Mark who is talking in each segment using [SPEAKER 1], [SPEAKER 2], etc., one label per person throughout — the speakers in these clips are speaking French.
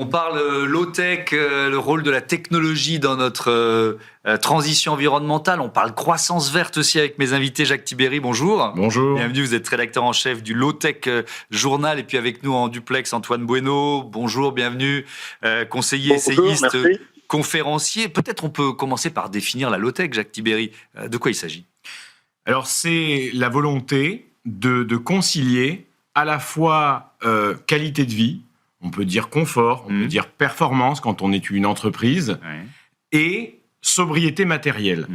[SPEAKER 1] On parle low-tech, le rôle de la technologie dans notre transition environnementale. On parle croissance verte aussi avec mes invités. Jacques Tibéry, bonjour.
[SPEAKER 2] Bonjour.
[SPEAKER 1] Bienvenue, vous êtes rédacteur en chef du Low-Tech Journal. Et puis avec nous en duplex, Antoine Bueno. Bonjour, bienvenue. Conseiller essayiste,
[SPEAKER 3] merci.
[SPEAKER 1] Conférencier. Peut-être on peut commencer par définir la low-tech, Jacques Tibéry. De quoi il s'agit ?
[SPEAKER 2] Alors, c'est la volonté de concilier à la fois qualité de vie, on peut dire confort, on peut dire performance quand on est une entreprise, et sobriété matérielle.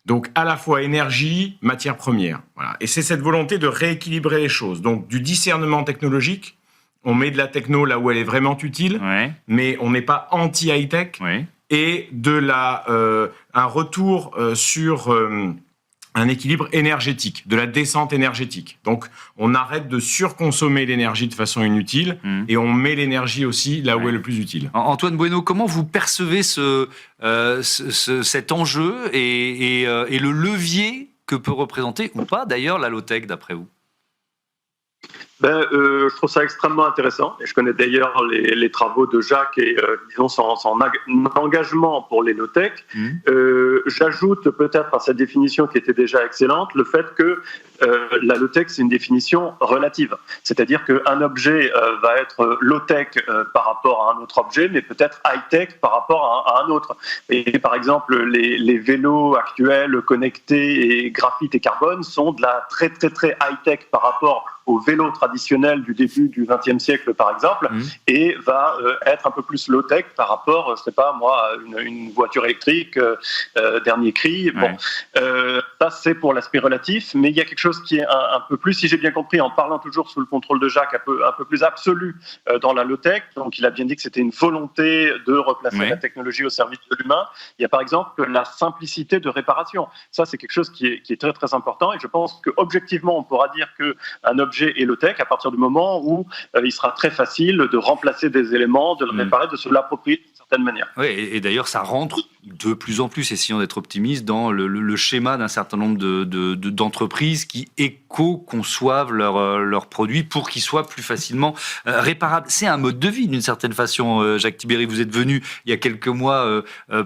[SPEAKER 2] Donc, à la fois énergie, matières premières. Voilà. Et c'est cette volonté de rééquilibrer les choses. Donc, du discernement technologique, on met de la techno là où elle est vraiment utile, mais on n'est pas anti-high-tech, et un retour sur un équilibre énergétique, de la descente énergétique. Donc, on arrête de surconsommer l'énergie de façon inutile et on met l'énergie aussi là où elle est le plus utile.
[SPEAKER 1] Antoine Bueno, comment vous percevez cet enjeu et le levier que peut représenter, ou pas d'ailleurs, la low-tech d'après vous ?
[SPEAKER 3] Je trouve ça extrêmement intéressant et je connais d'ailleurs les travaux de Jacques et disons son engagement pour les low-tech. J'ajoute peut-être à cette définition qui était déjà excellente le fait que la low-tech c'est une définition relative, c'est-à-dire qu'un objet va être low-tech par rapport à un autre objet, mais peut-être high-tech par rapport à un autre. Et par exemple les vélos actuels connectés et graphite et carbone sont de la très très très high-tech par rapport au vélo traditionnel du début du XXe siècle, par exemple, et va être un peu plus low-tech par rapport, je sais pas moi, à une voiture électrique, dernier cri. Bon, ça c'est pour l'aspect relatif, mais il y a quelque chose qui est un peu plus, si j'ai bien compris, en parlant toujours sous le contrôle de Jacques, un peu plus absolu dans la low-tech. Donc il a bien dit que c'était une volonté de replacer la technologie au service de l'humain. Il y a par exemple la simplicité de réparation. Ça c'est quelque chose qui est très très important, et je pense qu'objectivement on pourra dire qu'un objet est low-tech à partir du moment où il sera très facile de remplacer des éléments, de le réparer, de se l'approprier d'une certaine manière.
[SPEAKER 1] Oui, et d'ailleurs ça rentre de plus en plus, essayons d'être optimistes, dans le schéma d'un certain nombre d'entreprises qui éco-conçoivent leurs produits pour qu'ils soient plus facilement réparables. C'est un mode de vie d'une certaine façon. Jacques Tibéry, vous êtes venu il y a quelques mois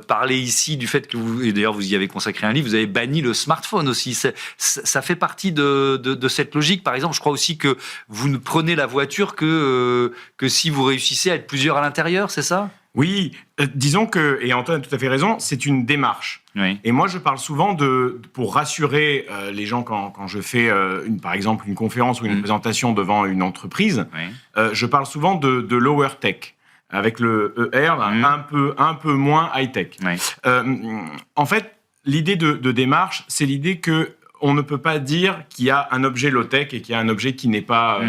[SPEAKER 1] parler ici du fait que et d'ailleurs vous y avez consacré un livre, vous avez banni le smartphone aussi. Ça fait partie de cette logique. Par exemple, je crois aussi que vous ne prenez la voiture que si vous réussissez à être plusieurs à l'intérieur, c'est ça ?
[SPEAKER 2] Oui, disons que, et Antoine a tout à fait raison, c'est une démarche. Et moi, je parle souvent pour rassurer les gens quand je fais, par exemple, une conférence ou une présentation devant une entreprise, je parle souvent de lower tech, avec le ER, un peu moins high tech. En fait, l'idée de démarche, c'est l'idée que on ne peut pas dire qu'il y a un objet low-tech et qu'il y a un objet qui n'est pas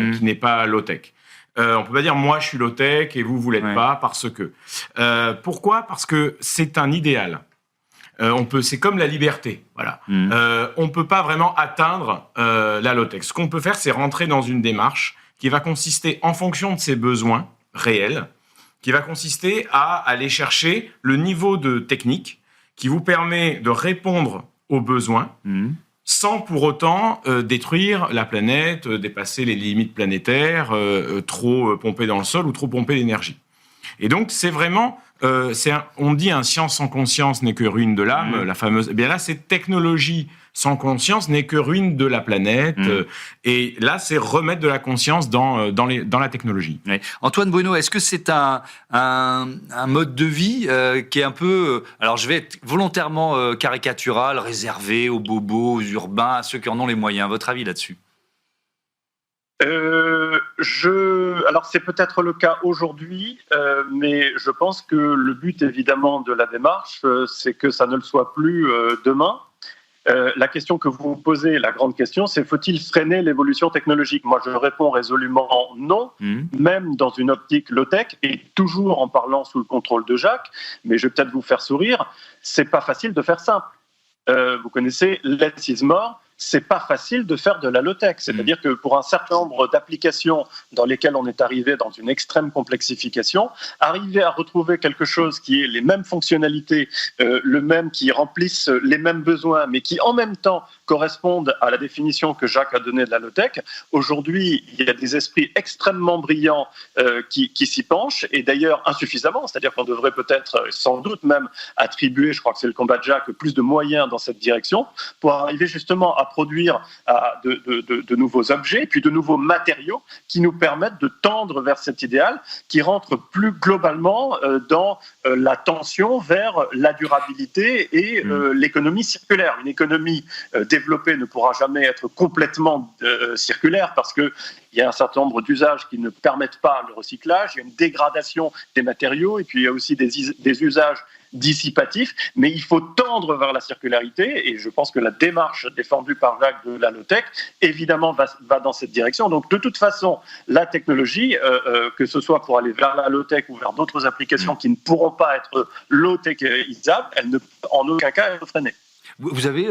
[SPEAKER 2] low-tech. On peut pas dire moi je suis low-tech et vous l'êtes pas parce que. Pourquoi ? Parce que c'est un idéal. C'est comme la liberté. Voilà. On peut pas vraiment atteindre la low-tech. Ce qu'on peut faire, c'est rentrer dans une démarche qui va consister, en fonction de ses besoins réels, qui va consister à aller chercher le niveau de technique qui vous permet de répondre aux besoins. Sans pour autant détruire la planète, dépasser les limites planétaires, trop pomper dans le sol ou trop pomper l'énergie. Et donc, c'est vraiment, on dit un science sans conscience n'est que ruine de l'âme, la fameuse. Eh bien là, c'est technologie sans conscience n'est que ruine de la planète. Et là, c'est remettre de la conscience dans la technologie.
[SPEAKER 1] Antoine Bueno, est-ce que c'est un mode de vie qui est un peu, alors je vais être volontairement caricatural, réservé aux bobos, aux urbains, à ceux qui en ont les moyens. Votre avis là-dessus ?
[SPEAKER 3] Alors c'est peut-être le cas aujourd'hui, mais je pense que le but évidemment de la démarche, c'est que ça ne le soit plus demain. La question que vous posez, la grande question, c'est faut-il freiner l'évolution technologique ? Moi, je réponds résolument non, même dans une optique low-tech, et toujours en parlant sous le contrôle de Jacques, mais je vais peut-être vous faire sourire, c'est pas facile de faire simple. Vous connaissez less is more. C'est pas facile de faire de la low-tech. C'est-à-dire que pour un certain nombre d'applications dans lesquelles on est arrivé dans une extrême complexification, arriver à retrouver quelque chose qui ait les mêmes fonctionnalités, qui remplisse les mêmes besoins, mais qui en même temps correspondent à la définition que Jacques a donnée de la low-tech. Aujourd'hui, il y a des esprits extrêmement brillants qui s'y penchent, et d'ailleurs insuffisamment, c'est-à-dire qu'on devrait peut-être, sans doute même, attribuer, je crois que c'est le combat de Jacques, plus de moyens dans cette direction pour arriver justement à produire de nouveaux objets, puis de nouveaux matériaux qui nous permettent de tendre vers cet idéal qui rentre plus globalement dans la tension vers la durabilité et l'économie circulaire. Une économie développée ne pourra jamais être complètement circulaire parce qu'il y a un certain nombre d'usages qui ne permettent pas le recyclage, il y a une dégradation des matériaux et puis il y a aussi des usages dissipatif, mais il faut tendre vers la circularité et je pense que la démarche défendue par Jacques de la low-tech, évidemment, va dans cette direction. Donc, de toute façon, la technologie, que ce soit pour aller vers la low-tech ou vers d'autres applications qui ne pourront pas être low-techisables, elle ne peut en aucun cas être freinée.
[SPEAKER 1] Vous avez,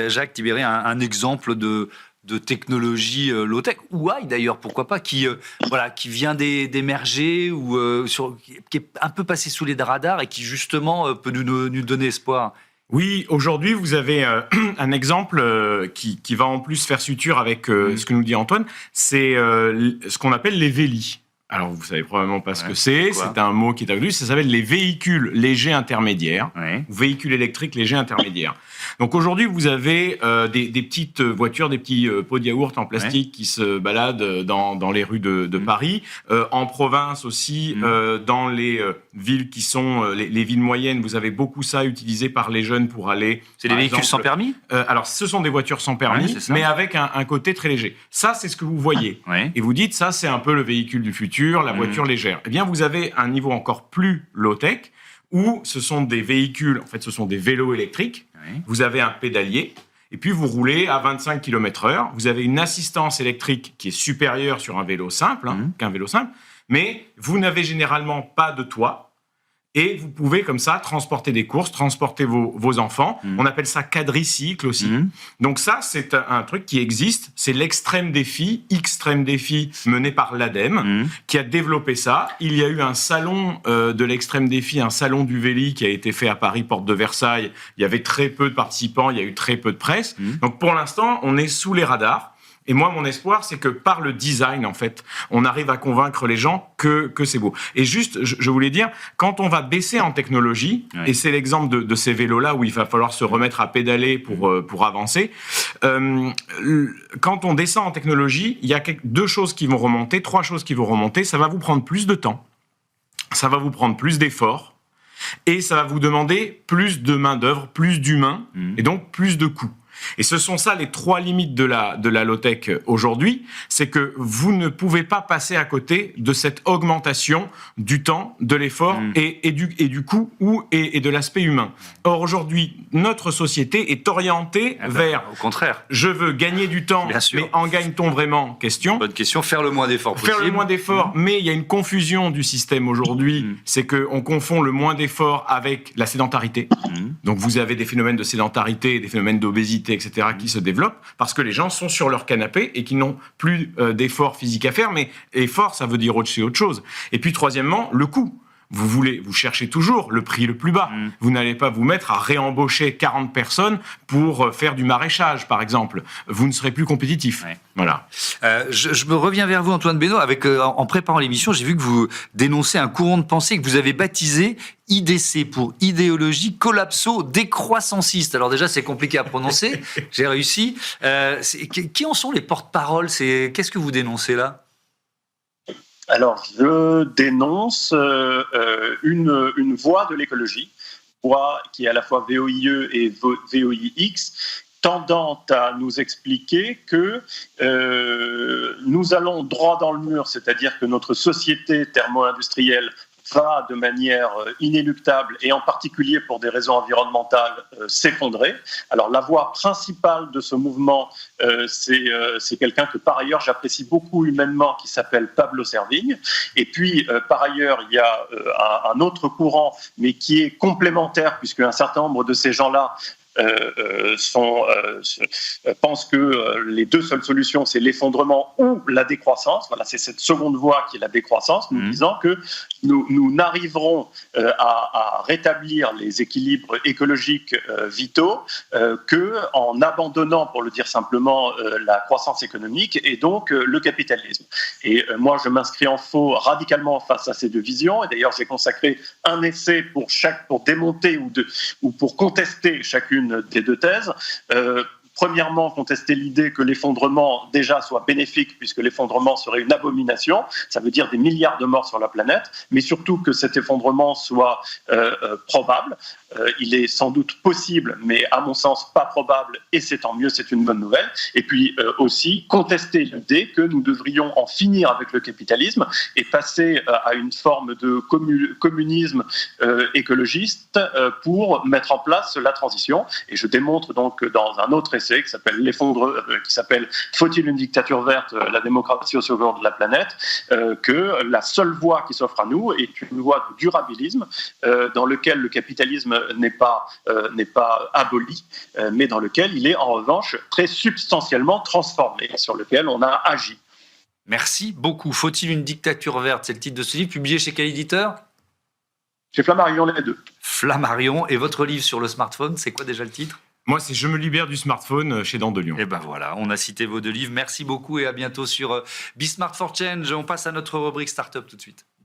[SPEAKER 1] Jacques Tibéri, un exemple de technologie low-tech, ou AI d'ailleurs, pourquoi pas, qui vient d'émerger ou qui est un peu passé sous les radars et qui justement peut nous donner espoir.
[SPEAKER 2] Oui, aujourd'hui, vous avez un exemple qui va en plus faire suture avec ce que nous dit Antoine, c'est ce qu'on appelle les vélis. Alors, vous savez probablement pas ce que c'est. C'est un mot qui est inconnu. Ça s'appelle les véhicules légers intermédiaires, ou véhicules électriques légers intermédiaires. Donc aujourd'hui, vous avez des petites voitures, des petits pots de yaourt en plastique qui se baladent dans les rues de Paris. En province aussi, dans les villes qui sont les villes moyennes, vous avez beaucoup ça utilisé par les jeunes pour aller...
[SPEAKER 1] C'est des véhicules sans permis
[SPEAKER 2] alors, ce sont des voitures sans permis, mais avec un côté très léger. Ça, c'est ce que vous voyez. Et vous dites, ça, c'est un peu le véhicule du futur, la voiture légère. Eh bien, vous avez un niveau encore plus low-tech, où ce sont des véhicules, en fait, ce sont des vélos électriques. Vous avez un pédalier, et puis vous roulez à 25 km/h. Vous avez une assistance électrique qui est supérieure sur un vélo simple, qu'un vélo simple, mais vous n'avez généralement pas de toit. Et vous pouvez comme ça transporter des courses, transporter vos enfants. On appelle ça quadricycle aussi. Donc ça, c'est un truc qui existe. C'est l'extrême défi, Xtreme défi mené par l'ADEME, qui a développé ça. Il y a eu un salon de l'extrême défi, un salon du Véli qui a été fait à Paris, porte de Versailles. Il y avait très peu de participants, il y a eu très peu de presse. Donc pour l'instant, on est sous les radars. Et moi, mon espoir, c'est que par le design, en fait, on arrive à convaincre les gens que c'est beau. Et juste, je voulais dire, quand on va baisser en technologie, et c'est l'exemple de ces vélos-là où il va falloir se remettre à pédaler pour avancer, quand on descend en technologie, il y a deux choses qui vont remonter, trois choses qui vont remonter. Ça va vous prendre plus de temps, ça va vous prendre plus d'efforts, et ça va vous demander plus de main-d'œuvre, plus d'humains, et donc plus de coûts. Et ce sont ça les trois limites de la low-tech aujourd'hui, c'est que vous ne pouvez pas passer à côté de cette augmentation du temps, de l'effort et du coût et de l'aspect humain. Or aujourd'hui, notre société est orientée vers...
[SPEAKER 1] Au contraire.
[SPEAKER 2] Je veux gagner du temps, mais en gagne-t-on vraiment ? Question.
[SPEAKER 1] Bonne question, faire le moins d'efforts possible.
[SPEAKER 2] Faire le moins d'efforts, mais il y a une confusion du système aujourd'hui, c'est qu'on confond le moins d'efforts avec la sédentarité. Donc vous avez des phénomènes de sédentarité, des phénomènes d'obésité, etc., qui se développent parce que les gens sont sur leur canapé et qui n'ont plus d'efforts physiques à faire, mais effort, ça veut dire autre chose. Et puis, troisièmement, le coût. Vous cherchez toujours le prix le plus bas. Vous n'allez pas vous mettre à réembaucher 40 personnes pour faire du maraîchage, par exemple. Vous ne serez plus compétitif. Voilà.
[SPEAKER 1] Je me reviens vers vous, Antoine Benoît. En préparant l'émission, j'ai vu que vous dénoncez un courant de pensée que vous avez baptisé IDC pour idéologie collapso-décroissanciste. Alors déjà, c'est compliqué à prononcer. J'ai réussi. Qui en sont les porte-paroles ? Qu'est-ce que vous dénoncez là ?
[SPEAKER 3] Alors, je dénonce une voie de l'écologie, voie qui est à la fois VOIE et VOIX, tendant à nous expliquer que nous allons droit dans le mur, c'est-à-dire que notre société thermo-industrielle va de manière inéluctable, et en particulier pour des raisons environnementales, s'effondrer. Alors la voie principale de ce mouvement, c'est quelqu'un que par ailleurs j'apprécie beaucoup humainement, qui s'appelle Pablo Servigne. Et puis par ailleurs, il y a un autre courant, mais qui est complémentaire, puisque un certain nombre de ces gens-là pensent que les deux seules solutions, c'est l'effondrement ou la décroissance. Voilà, c'est cette seconde voie qui est la décroissance, nous disant que nous n'arriverons à rétablir les équilibres écologiques vitaux qu'en abandonnant, pour le dire simplement, la croissance économique et donc le capitalisme. Et moi, je m'inscris en faux radicalement face à ces deux visions. Et d'ailleurs, j'ai consacré un essai pour démonter ou pour contester chacune des deux thèses. Premièrement, contester l'idée que l'effondrement déjà soit bénéfique, puisque l'effondrement serait une abomination, ça veut dire des milliards de morts sur la planète, mais surtout que cet effondrement soit probable. Il est sans doute possible, mais à mon sens pas probable, et c'est tant mieux, c'est une bonne nouvelle. Et puis aussi contester l'idée que nous devrions en finir avec le capitalisme et passer à une forme de communisme écologiste pour mettre en place la transition. Et je démontre donc dans un autre essai qui s'appelle Faut-il une dictature verte, la démocratie au secours de la planète, que la seule voie qui s'offre à nous est une voie de durabilisme dans lequel le capitalisme n'est pas aboli, mais dans lequel il est en revanche très substantiellement transformé, sur lequel on a agi.
[SPEAKER 1] Merci beaucoup. Faut-il une dictature verte? C'est le titre de ce livre, publié chez quel éditeur?
[SPEAKER 3] Chez Flammarion, les deux.
[SPEAKER 1] Flammarion. Et votre livre sur le smartphone, c'est quoi déjà le titre?
[SPEAKER 2] Moi, c'est Je me libère du smartphone chez Dents de Lion.
[SPEAKER 1] Et ben voilà, on a cité vos deux livres. Merci beaucoup et à bientôt sur Be Smart for Change. On passe à notre rubrique Startup tout de suite.